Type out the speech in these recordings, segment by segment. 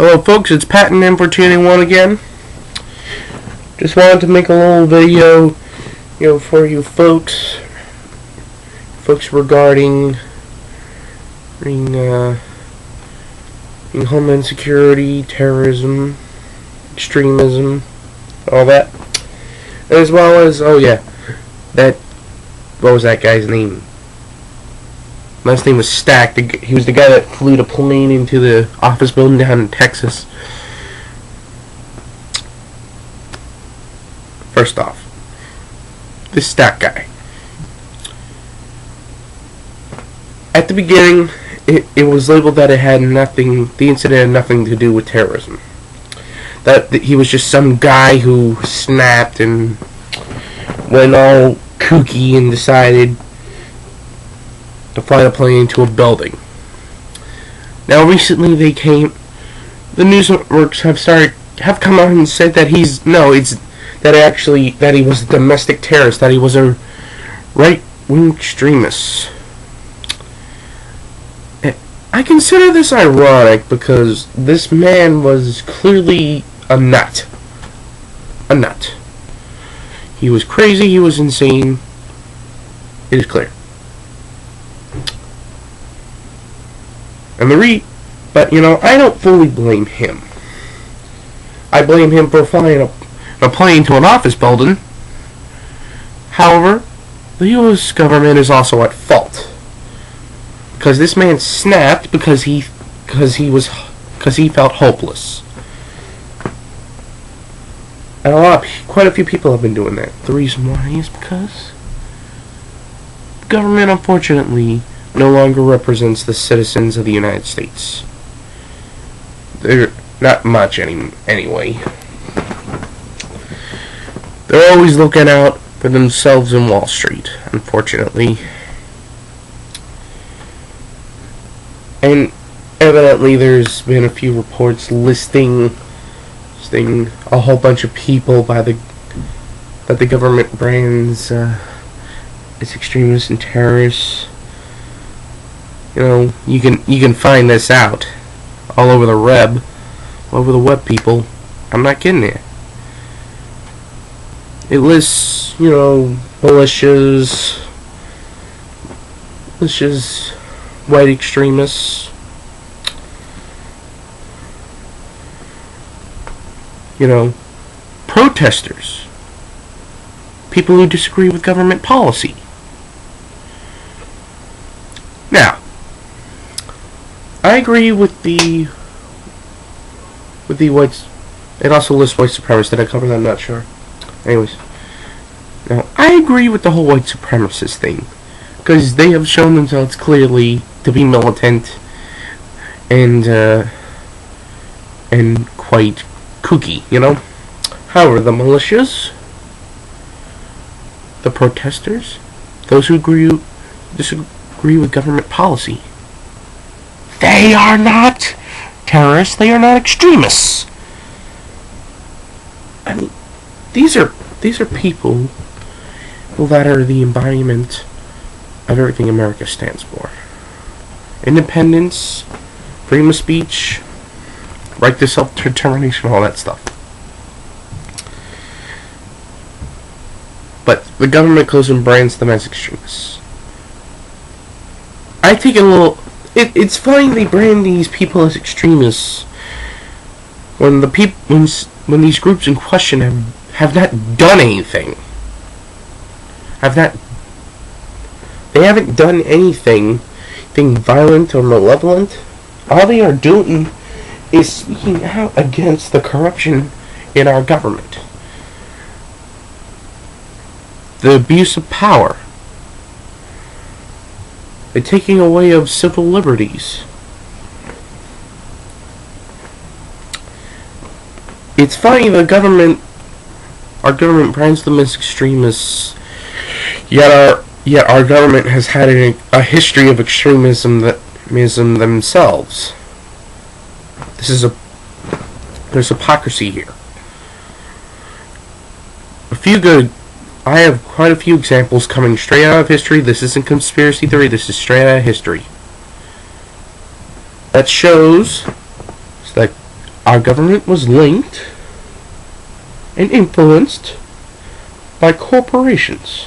Hello folks, it's Pat and M421 again. Just wanted to make a little video, for you folks regarding homeland security, terrorism, extremism, all that. As well as, what was that guy's name? Last name was Stack. He was the guy that flew the plane into the office building down in Texas. First off, this Stack guy. At the beginning, it was labeled that it had nothing. The incident had nothing to do with terrorism. That he was just some guy who snapped and went all kooky and decided to fly the plane into a building. Now recently the news networks have come out and said that that he was a domestic terrorist, that he was a right-wing extremist. I consider this ironic because this man was clearly a nut. A nut. He was crazy, he was insane. It is clear. But I don't fully blame him. I blame him for flying a plane to an office building. However, the U.S. government is also at fault because this man snapped because he felt hopeless, and quite a few people have been doing that. The reason why is because the government, unfortunately, no longer represents the citizens of the United States. They're not much anyway. They're always looking out for themselves in Wall Street, unfortunately. And evidently there's been a few reports listing a whole bunch of people that the government brands as extremists and terrorists. You can find this out all over the web, people. I'm not kidding you. It lists, militias, white extremists, protesters, people who disagree with government policy. Now, I agree with the whites. It also lists white supremacists. Did I cover that? I'm not sure. Anyways, now I agree with the whole white supremacist thing because they have shown themselves clearly to be militant and quite kooky. However, the militias, the protesters, those who disagree with government policy, they are not terrorists, they are not extremists. I mean, these are people that are the embodiment of everything America stands for. Independence, freedom of speech, right to self-determination, all that stuff. But the government goes and brands them as extremists. I take a little... It's fine they brand these people as extremists when when these groups in question have not done anything. They haven't done anything violent or malevolent. All they are doing is speaking out against the corruption in our government, the abuse of power, the taking away of civil liberties. It's funny our government brands them as extremists, yet our government has had a history of extremism themselves. There's hypocrisy here. I have quite a few examples coming straight out of history. This isn't conspiracy theory, this is straight out of history. That shows that our government was linked and influenced by corporations.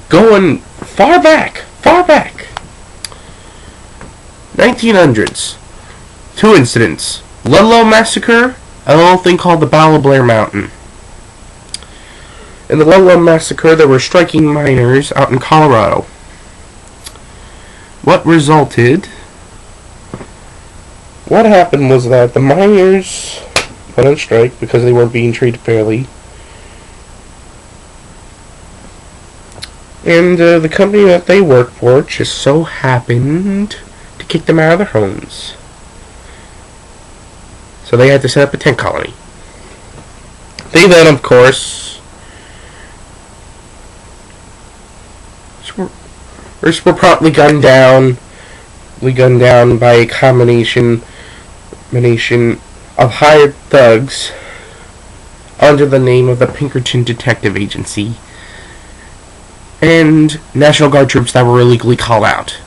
Going far back. 1900s. 2 incidents. Ludlow Massacre and a little thing called the Battle of Blair Mountain. In the Ludlow Massacre, there were striking miners out in Colorado. What happened was that the miners went on strike because they weren't being treated fairly. And the company that they worked for just so happened to kick them out of their homes. So they had to set up a tent colony. They then, of course, were promptly gunned down. Gunned down by a combination of hired thugs under the name of the Pinkerton Detective Agency and National Guard troops that were illegally called out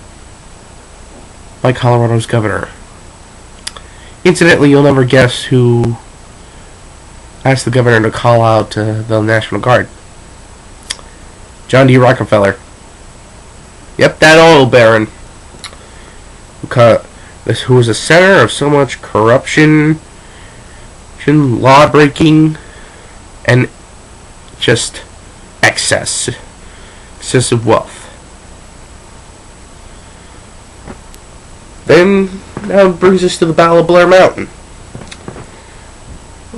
by Colorado's governor. Incidentally, you'll never guess who asked the governor to call out the National Guard. John D. Rockefeller. Yep, that oil baron. Who was a center of so much corruption, law-breaking, and just excessive wealth. Then, now it brings us to the Battle of Blair Mountain.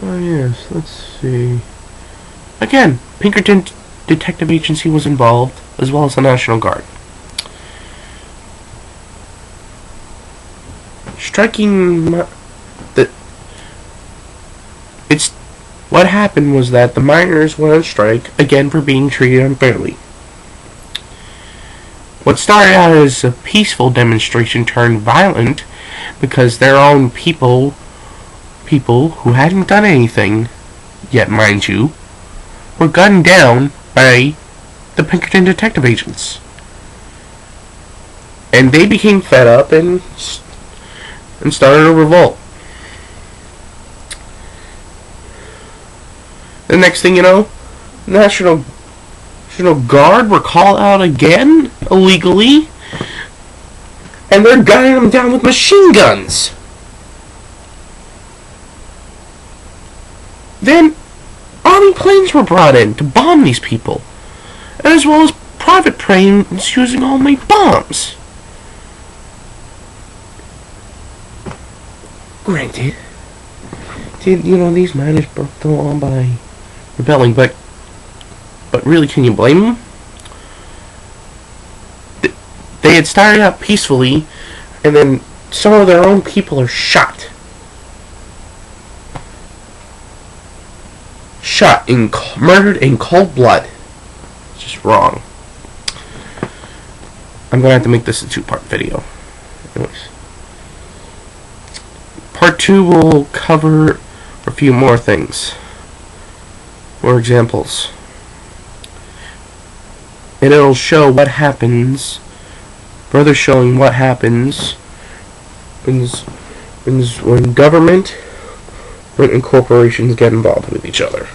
Oh yes, let's see. Again, Pinkerton Detective Agency was involved, as well as the National Guard. What happened was that the miners went on strike, again for being treated unfairly. What started out as a peaceful demonstration turned violent because their own people who hadn't done anything yet, mind you, were gunned down by the Pinkerton detective agents. And they became fed up and started a revolt. The next thing you know, National Guard were called out again, illegally, and they're gunning them down with machine guns. Then, army planes were brought in to bomb these people, as well as private planes using homemade bombs. Granted, these miners broke the law by rebelling, but really, can you blame them? They had started out peacefully, and then some of their own people are shot. Murdered in cold blood. It's just wrong. I'm gonna have to make this a 2-part video. Anyways. Part 2 will cover a few more things. More examples. And it'll show what happens, further showing what happens when government and corporations get involved with each other.